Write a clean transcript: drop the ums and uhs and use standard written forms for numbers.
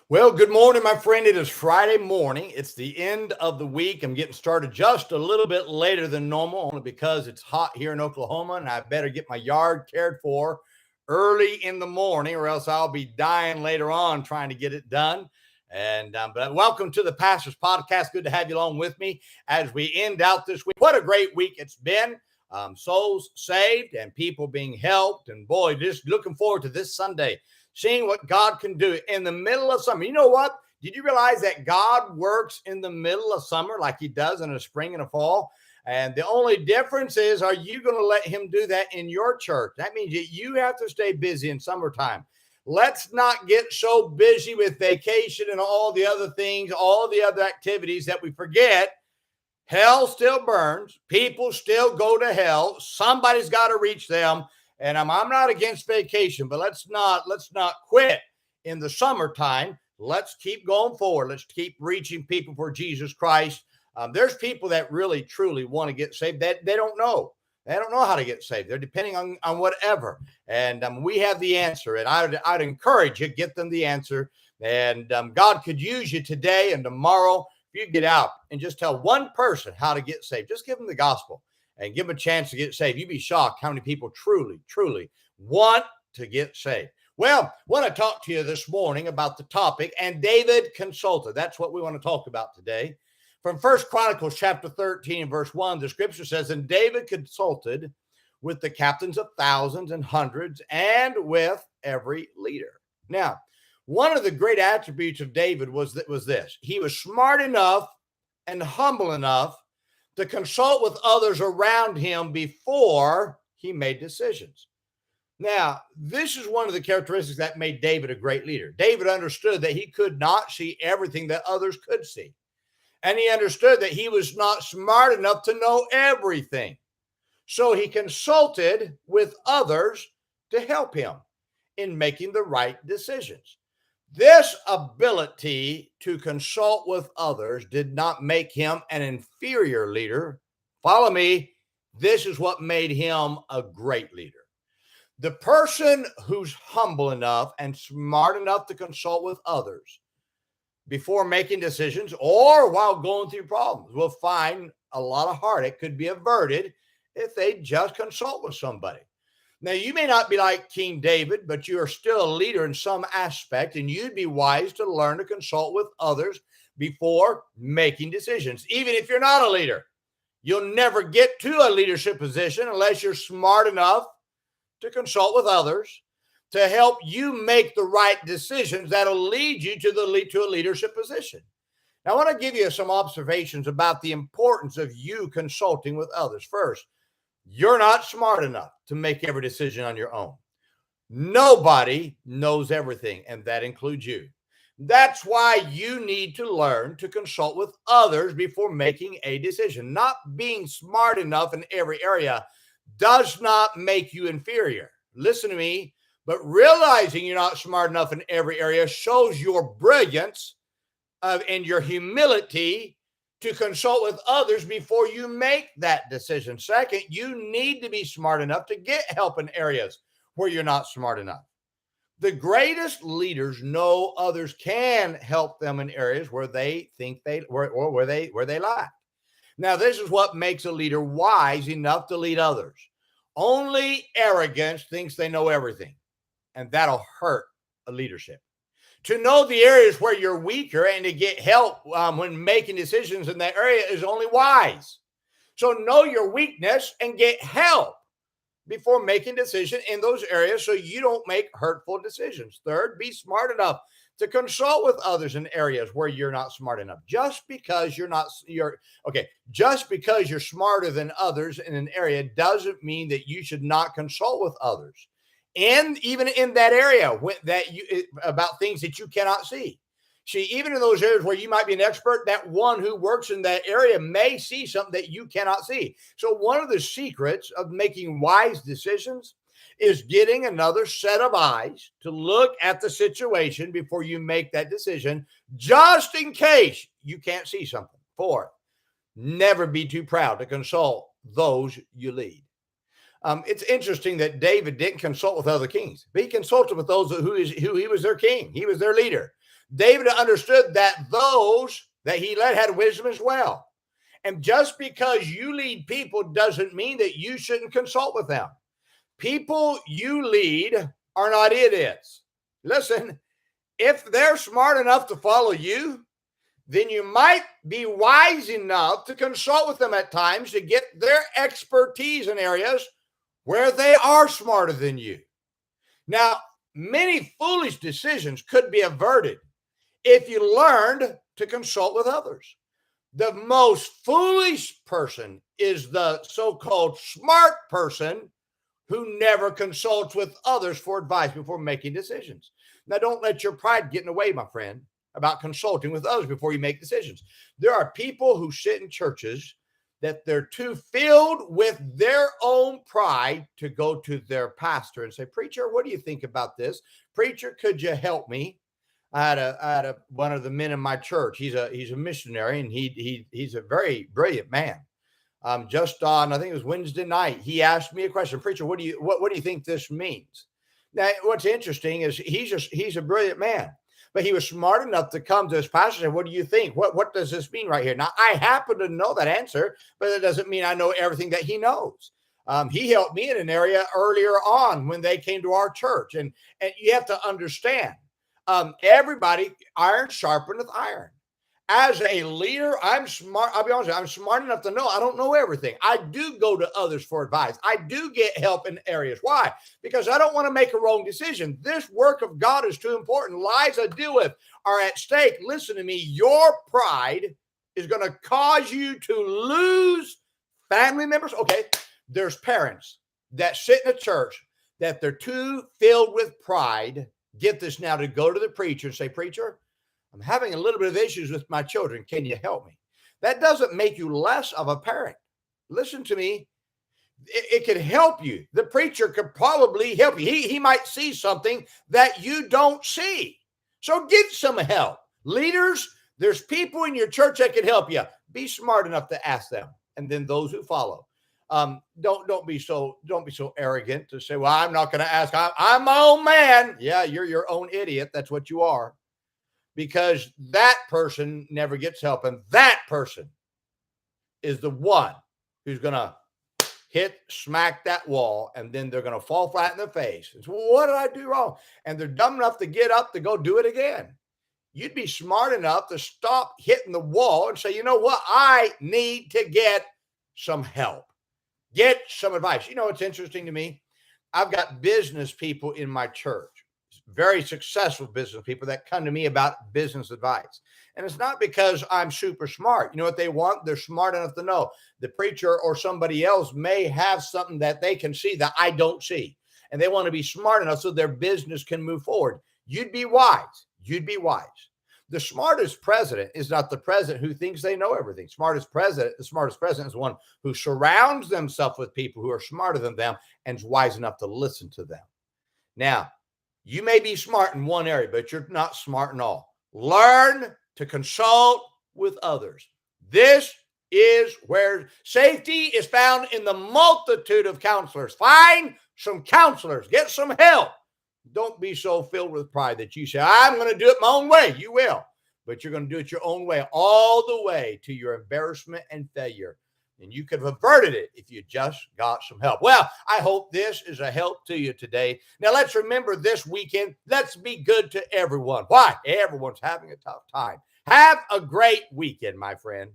Well, good morning, my friend. It is Friday morning. It's the end of the week. I'm getting started just a little bit later than normal, only because it's hot here in Oklahoma and I better get my yard cared for early in the morning, or else I'll be dying later on trying to get it done. But welcome to the Pastor's Podcast. Good to have you along with me as we end out this week. What a great week it's been. Souls saved and people being helped. And boy, just looking forward to this Sunday, seeing what God can do in the middle of summer. You know what? Did you realize that God works in the middle of summer like he does in the spring and the fall? And the only difference is, are you going to let him do that in your church? That means that you have to stay busy in summertime. Let's not get so busy with vacation and all the other things, all the other activities that we forget hell still burns. People still go to hell. Somebody's got to reach them. And I'm not against vacation, but let's not quit in the summertime. Let's keep going forward. Let's keep reaching people for Jesus Christ. There's people that really, truly want to get saved. That they don't know. They don't know how to get saved. They're depending on whatever. And we have the answer. And I'd encourage you, get them the answer. And God could use you today and tomorrow. If you get out and just tell one person how to get saved, just give them the gospel and give them a chance to get saved. You'd be shocked how many people truly, truly want to get saved. Well, I want to talk to you this morning about the topic, and David consulted. That's what we want to talk about today. From 1 Chronicles chapter 13, verse 1, the scripture says, "And David consulted with the captains of thousands and hundreds and with every leader." Now, one of the great attributes of David was this. He was smart enough and humble enough to consult with others around him before he made decisions. Now, this is one of the characteristics that made David a great leader. David understood that he could not see everything that others could see. And he understood that he was not smart enough to know everything. So he consulted with others to help him in making the right decisions. This ability to consult with others did not make him an inferior leader. Follow me. This is what made him a great leader. The person who's humble enough and smart enough to consult with others before making decisions or while going through problems will find a lot of heartache could be averted if they just consult with somebody. Now, you may not be like King David, but you are still a leader in some aspect, and you'd be wise to learn to consult with others before making decisions. Even if you're not a leader, you'll never get to a leadership position unless you're smart enough to consult with others to help you make the right decisions that'll lead you to a leadership position. Now, I want to give you some observations about the importance of you consulting with others. First, you're not smart enough to make every decision on your own. Nobody knows everything, and that includes you. That's why you need to learn to consult with others before making a decision. Not being smart enough in every area does not make you inferior. Listen to me, but realizing you're not smart enough in every area shows your brilliance and your humility to consult with others before you make that decision. Second, you need to be smart enough to get help in areas where you're not smart enough. The greatest leaders know others can help them in areas where they think where they lack. Now, this is what makes a leader wise enough to lead others. Only arrogance thinks they know everything, and that'll hurt a leadership. To know the areas where you're weaker and to get help when making decisions in that area is only wise. So know your weakness and get help before making decisions in those areas so you don't make hurtful decisions. Third, be smart enough to consult with others in areas where you're not smart enough. Just because you're smarter than others in an area doesn't mean that you should not consult with others. And even in that area about things that you cannot see. See, even in those areas where you might be an expert, that one who works in that area may see something that you cannot see. So one of the secrets of making wise decisions is getting another set of eyes to look at the situation before you make that decision, just in case you can't see something. Fourth, never be too proud to consult those you lead. It's interesting that David didn't consult with other kings, but he consulted with those who he was their king. He was their leader. David understood that those that he led had wisdom as well. And just because you lead people doesn't mean that you shouldn't consult with them. People you lead are not idiots. Listen, if they're smart enough to follow you, then you might be wise enough to consult with them at times to get their expertise in areas where they are smarter than you. Now, many foolish decisions could be averted if you learned to consult with others. The most foolish person is the so-called smart person who never consults with others for advice before making decisions. Now, don't let your pride get in the way, my friend, about consulting with others before you make decisions. There are people who sit in churches that they're too filled with their own pride to go to their pastor and say, "Preacher, what do you think about this? Preacher, could you help me?" I had one of the men in my church. He's a missionary, and he's a very brilliant man. Just on, I think it was Wednesday night, he asked me a question. "Preacher, what do you think this means?" Now, what's interesting is he's a brilliant man, but he was smart enough to come to his pastor and say, "What do you think? What does this mean right here?" Now, I happen to know that answer, but it doesn't mean I know everything that he knows. He helped me in an area earlier on when they came to our church, and you have to understand, everybody, iron sharpeneth iron. As a leader, I'm smart. I'll be honest with you, I'm smart enough to know I don't know everything. I do go to others for advice. I do get help in areas. Why? Because I don't want to make a wrong decision. This work of God is too important. Lives I deal with are at stake. Listen to me. Your pride is going to cause you to lose family members. Okay, there's parents that sit in a church that they're too filled with pride. Get this now, to go to the preacher and say, "Preacher, I'm having a little bit of issues with my children. Can you help me?" That doesn't make you less of a parent. Listen to me. It could help you. The preacher could probably help you. He might see something that you don't see. So get some help. Leaders, there's people in your church that can help you. Be smart enough to ask them. And then those who follow. Don't be so arrogant to say, "Well, I'm not going to ask. I'm my own man." Yeah, you're your own idiot. That's what you are. Because that person never gets help. And that person is the one who's going to smack that wall. And then they're going to fall flat in the face. It's, "Well, what did I do wrong?" And they're dumb enough to get up to go do it again. You'd be smart enough to stop hitting the wall and say, "You know what? I need to get some help. Get some advice." You know, it's interesting to me. I've got business people in my church, very successful business people that come to me about business advice. And it's not because I'm super smart. You know what they want? They're smart enough to know the preacher or somebody else may have something that they can see that I don't see. And they want to be smart enough so their business can move forward. You'd be wise. You'd be wise. The smartest president is not the president who thinks they know everything. The smartest president is one who surrounds themselves with people who are smarter than them and is wise enough to listen to them. Now, you may be smart in one area, but you're not smart in all. Learn to consult with others. This is where safety is found, in the multitude of counselors. Find some counselors. Get some help. Don't be so filled with pride that you say, "I'm going to do it my own way." You will, but you're going to do it your own way, all the way to your embarrassment and failure. And you could have averted it if you just got some help. Well, I hope this is a help to you today. Now, let's remember this weekend, let's be good to everyone. Why? Everyone's having a tough time. Have a great weekend, my friend.